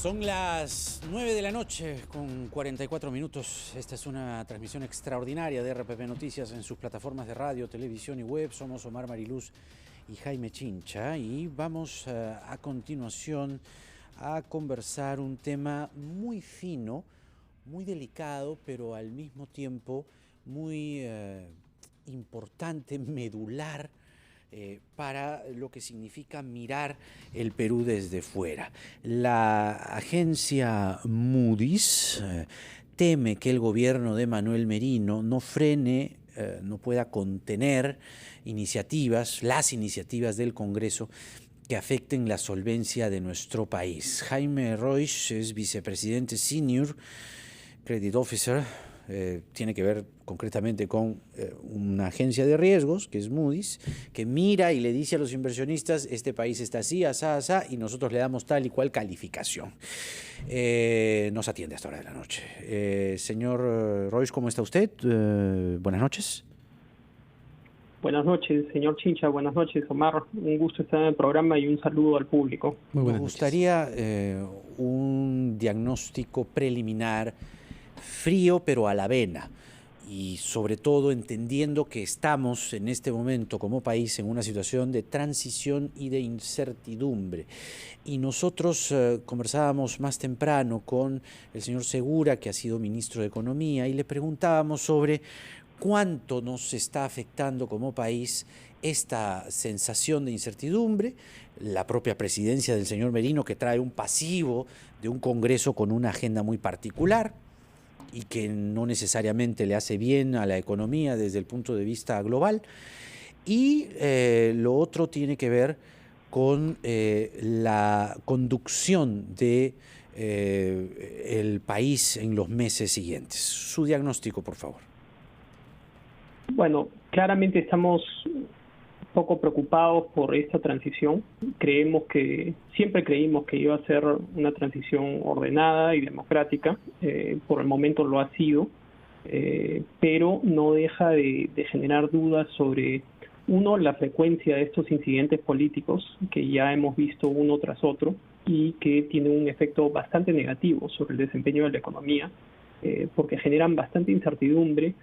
Son las 9 de la noche con 44 minutos. Esta es una transmisión extraordinaria de RPP Noticias en sus plataformas de radio, televisión y web. Somos Omar Mariluz y Jaime Chincha y vamos a continuación a conversar un tema muy fino, muy delicado, pero al mismo tiempo muy importante, medular, para lo que significa mirar el Perú desde fuera. La agencia Moody's teme que el gobierno de Manuel Merino no frene, no pueda contener las iniciativas del Congreso que afecten la solvencia de nuestro país. Jaime Roig es vicepresidente senior, credit officer, tiene que ver concretamente con una agencia de riesgos, que es Moody's, que mira y le dice a los inversionistas, este país está así, asá, asá, y nosotros le damos tal y cual calificación. Nos atiende a esta hora de la noche. Señor Roig, ¿cómo está usted? Buenas noches. Buenas noches, señor Chincha. Buenas noches, Omar. Un gusto estar en el programa y un saludo al público. Muy buenas noches. Me gustaría un diagnóstico preliminar, frío pero a la vena, y sobre todo entendiendo que estamos en este momento como país en una situación de transición y de incertidumbre. Y nosotros conversábamos más temprano con el señor Segura, que ha sido ministro de Economía, y le preguntábamos sobre cuánto nos está afectando como país esta sensación de incertidumbre, la propia presidencia del señor Merino, que trae un pasivo de un Congreso con una agenda muy particular y que no necesariamente le hace bien a la economía desde el punto de vista global. Y lo otro tiene que ver con la conducción de el país en los meses siguientes. Su diagnóstico, por favor. Bueno, claramente estamos poco preocupados por esta transición. Siempre creímos que iba a ser una transición ordenada y democrática. Por el momento lo ha sido, pero no deja de generar dudas sobre, uno, la frecuencia de estos incidentes políticos que ya hemos visto uno tras otro y que tienen un efecto bastante negativo sobre el desempeño de la economía, porque generan bastante incertidumbre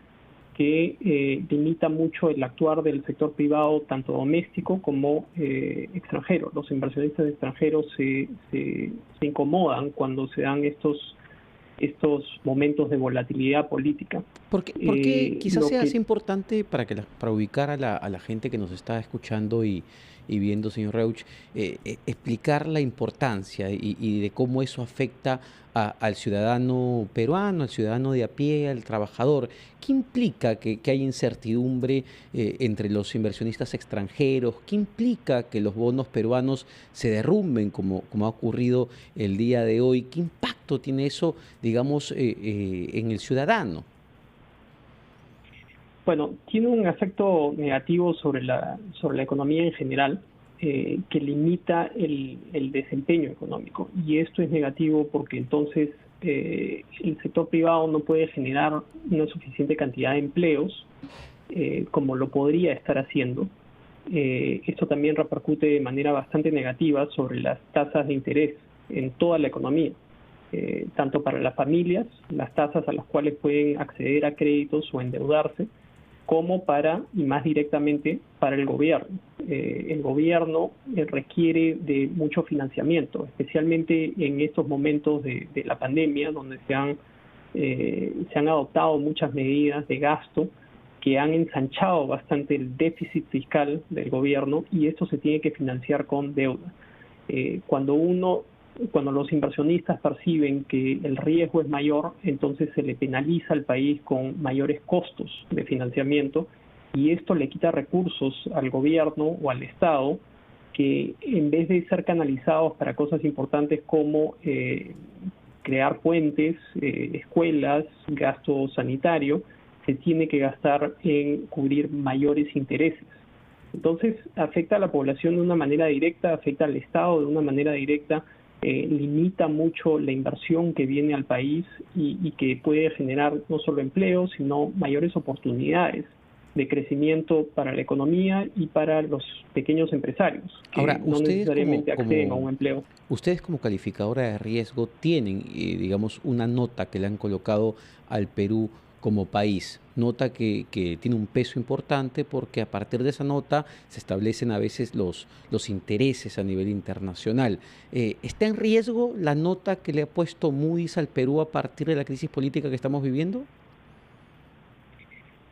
que limita mucho el actuar del sector privado, tanto doméstico como extranjero. Los inversionistas extranjeros se incomodan cuando se dan estos momentos de volatilidad política. Porque quizás sea importante para ubicar a la gente que nos está escuchando y viendo, señor Reuch, explicar la importancia y de cómo eso afecta al ciudadano peruano, al ciudadano de a pie, al trabajador. ¿Qué implica que haya incertidumbre entre los inversionistas extranjeros? ¿Qué implica que los bonos peruanos se derrumben como ha ocurrido el día de hoy? ¿Qué impacto tiene eso, digamos, en el ciudadano? Bueno, tiene un efecto negativo sobre la economía en general, que limita el desempeño económico. Y esto es negativo porque entonces el sector privado no puede generar una suficiente cantidad de empleos como lo podría estar haciendo. Esto también repercute de manera bastante negativa sobre las tasas de interés en toda la economía. Tanto para las familias, las tasas a las cuales pueden acceder a créditos o endeudarse, como y más directamente, para el gobierno. El gobierno requiere de mucho financiamiento, especialmente en estos momentos de la pandemia, donde se han adoptado muchas medidas de gasto que han ensanchado bastante el déficit fiscal del gobierno, y esto se tiene que financiar con deuda. Cuando los inversionistas perciben que el riesgo es mayor, entonces se le penaliza al país con mayores costos de financiamiento, y esto le quita recursos al gobierno o al Estado, que en vez de ser canalizados para cosas importantes como crear puentes, escuelas, gasto sanitario, se tiene que gastar en cubrir mayores intereses. Entonces afecta a la población de una manera directa, afecta al Estado de una manera directa, limita mucho la inversión que viene al país y que puede generar no solo empleo, sino mayores oportunidades de crecimiento para la economía y para los pequeños empresarios, que Ahora, no ustedes necesariamente acceden a un empleo. ustedes como calificadora de riesgo tienen, digamos, una nota que le han colocado al Perú como país, nota que tiene un peso importante porque a partir de esa nota se establecen a veces los intereses a nivel internacional. ¿Está en riesgo la nota que le ha puesto Moody's al Perú a partir de la crisis política que estamos viviendo?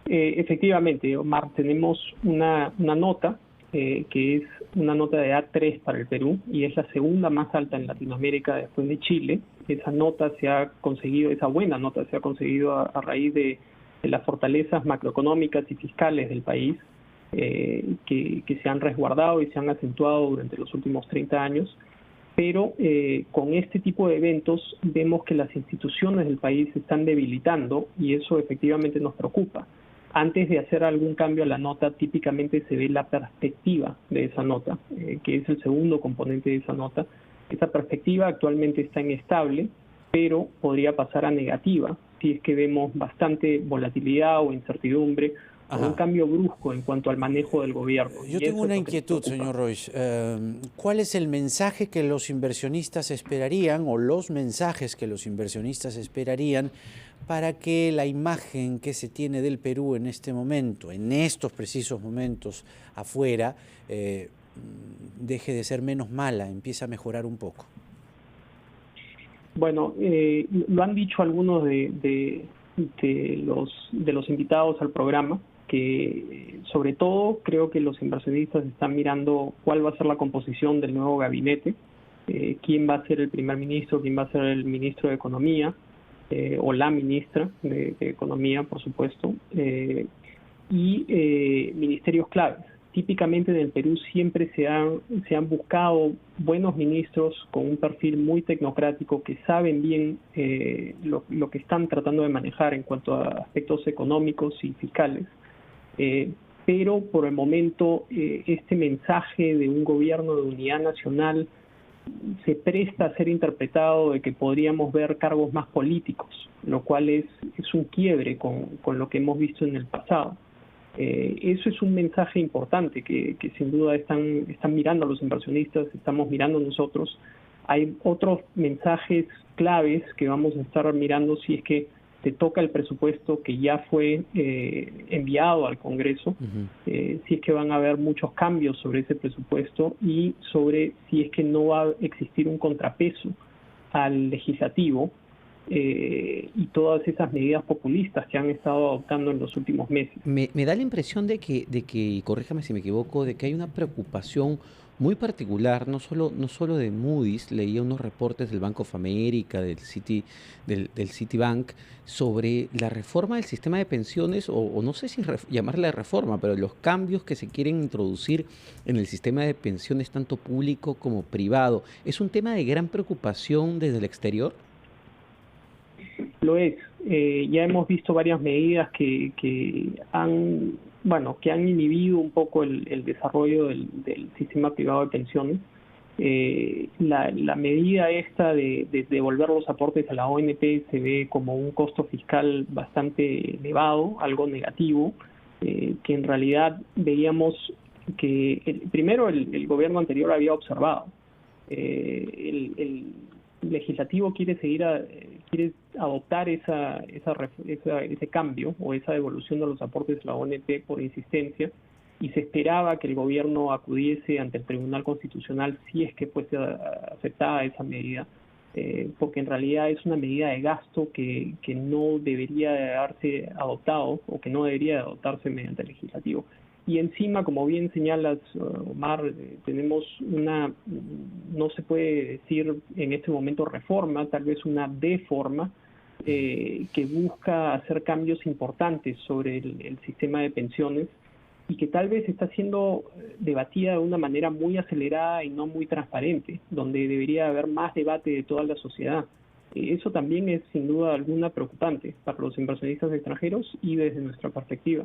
Efectivamente, Omar, tenemos una nota que es una nota de A3 para el Perú y es la segunda más alta en Latinoamérica después de Chile. Esa nota se ha conseguido, esa buena nota se ha conseguido a raíz de las fortalezas macroeconómicas y fiscales del país que se han resguardado y se han acentuado durante los últimos 30 años. Pero con este tipo de eventos vemos que las instituciones del país se están debilitando y eso efectivamente nos preocupa. Antes de hacer algún cambio a la nota, típicamente se ve la perspectiva de esa nota, que es el segundo componente de esa nota. Esa perspectiva actualmente está inestable, pero podría pasar a negativa si es que vemos bastante volatilidad o incertidumbre o un cambio brusco en cuanto al manejo del gobierno. Yo tengo una inquietud, señor Roig. ¿Cuál es el mensaje que los inversionistas esperarían o los mensajes que los inversionistas esperarían para que la imagen que se tiene del Perú en este momento, en estos precisos momentos afuera, deje de ser menos mala, empiece a mejorar un poco? Bueno, lo han dicho algunos de los invitados al programa, que sobre todo creo que los inversionistas están mirando cuál va a ser la composición del nuevo gabinete, quién va a ser el primer ministro, quién va a ser el ministro de Economía, o la ministra de Economía, por supuesto, y ministerios claves. Típicamente en el Perú siempre se han buscado buenos ministros con un perfil muy tecnocrático que saben bien lo que están tratando de manejar en cuanto a aspectos económicos y fiscales. Pero por el momento este mensaje de un gobierno de unidad nacional se presta a ser interpretado de que podríamos ver cargos más políticos, lo cual es un quiebre con lo que hemos visto en el pasado. Eso es un mensaje importante que sin duda están mirando los inversionistas, estamos mirando nosotros. Hay otros mensajes claves que vamos a estar mirando si es que se toca el presupuesto que ya fue enviado al Congreso, si es que van a haber muchos cambios sobre ese presupuesto y sobre si es que no va a existir un contrapeso al legislativo y todas esas medidas populistas que han estado adoptando en los últimos meses. Me da la impresión de que, y corríjame si me equivoco, de que hay una preocupación muy particular, no solo de Moody's. Leía unos reportes del Bank of America, del Citibank, sobre la reforma del sistema de pensiones, o no sé si llamarla reforma, pero los cambios que se quieren introducir en el sistema de pensiones, tanto público como privado. ¿Es un tema de gran preocupación desde el exterior? Lo es. Ya hemos visto varias medidas que han inhibido un poco el desarrollo del sistema privado de pensiones. La medida esta de devolver los aportes a la ONP se ve como un costo fiscal bastante elevado, algo negativo, que en realidad veíamos que primero el gobierno anterior había observado. El legislativo quiere adoptar ese cambio o esa devolución de los aportes a la ONP por insistencia, y se esperaba que el gobierno acudiese ante el Tribunal Constitucional si es que fuese aceptada esa medida, porque en realidad es una medida de gasto que no debería haberse adoptado o que no debería adoptarse mediante el legislativo. Y encima, como bien señalas, Omar, tenemos no se puede decir en este momento reforma, tal vez una deforma, que busca hacer cambios importantes sobre el sistema de pensiones y que tal vez está siendo debatida de una manera muy acelerada y no muy transparente, donde debería haber más debate de toda la sociedad. Eso también es sin duda alguna preocupante para los inversionistas extranjeros y desde nuestra perspectiva.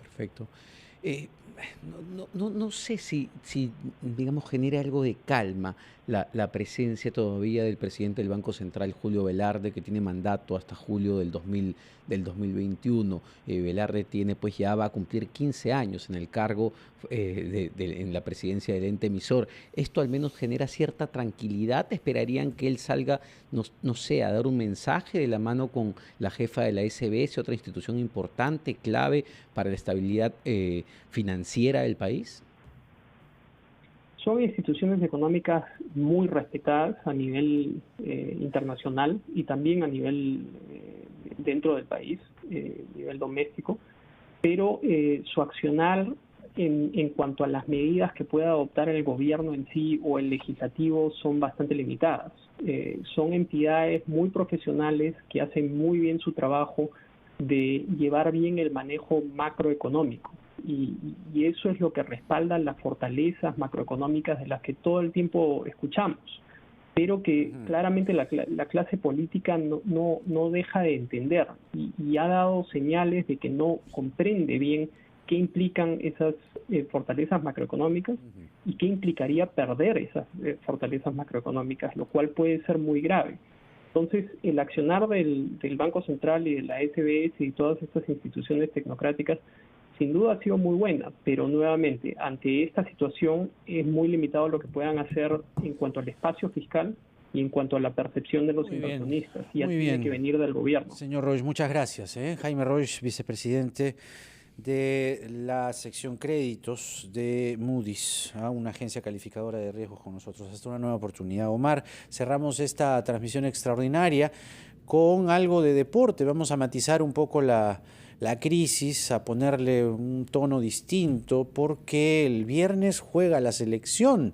Perfecto. No sé si, digamos, genera algo de calma la presencia todavía del presidente del Banco Central, Julio Velarde, que tiene mandato hasta julio del 2021. Velarde pues ya va a cumplir 15 años en el cargo, en la presidencia del ente emisor. Esto al menos genera cierta tranquilidad. ¿Esperarían que él salga, no sé, a dar un mensaje de la mano con la jefa de la SBS, otra institución importante, clave para la estabilidad financiera del país? Son instituciones económicas muy respetadas a nivel internacional y también a nivel dentro del país, nivel doméstico, pero su accionar en cuanto a las medidas que pueda adoptar el gobierno en sí o el legislativo son bastante limitadas. Son entidades muy profesionales que hacen muy bien su trabajo de llevar bien el manejo macroeconómico. Y eso es lo que respalda las fortalezas macroeconómicas de las que todo el tiempo escuchamos, pero que claramente la clase política no deja de entender y ha dado señales de que no comprende bien qué implican esas fortalezas macroeconómicas y qué implicaría perder esas fortalezas macroeconómicas, lo cual puede ser muy grave. Entonces, el accionar del Banco Central y de la SBS y todas estas instituciones tecnocráticas sin duda ha sido muy buena, pero nuevamente, ante esta situación es muy limitado lo que puedan hacer en cuanto al espacio fiscal y en cuanto a la percepción de los inversionistas. Y así tiene que venir del gobierno. Señor Roig, muchas gracias. Jaime Roig, vicepresidente de la sección créditos de Moody's, una agencia calificadora de riesgos, con nosotros. Hasta una nueva oportunidad. Omar, cerramos esta transmisión extraordinaria con algo de deporte. Vamos a matizar un poco la crisis, a ponerle un tono distinto, porque el viernes juega la selección.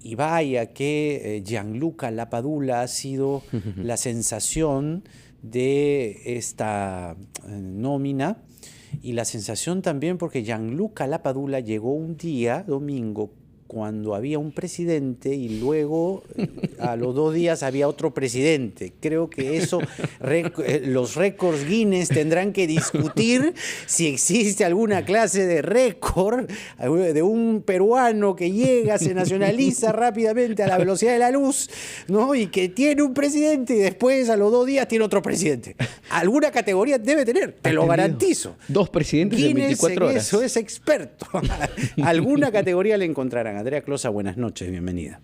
Y vaya que Gianluca Lapadula ha sido la sensación de esta nómina, y la sensación también porque Gianluca Lapadula llegó un día, domingo, cuando había un presidente y luego a los 2 días había otro presidente. Creo que eso, los récords Guinness tendrán que discutir si existe alguna clase de récord de un peruano que llega, se nacionaliza rápidamente a la velocidad de la luz, ¿no? Y que tiene un presidente y después a los 2 días tiene otro presidente. Alguna categoría debe tener, te lo garantizo. 2 presidentes en 24 horas. Eso es experto. Alguna categoría le encontrarán. Andrea Closa, buenas noches, bienvenida.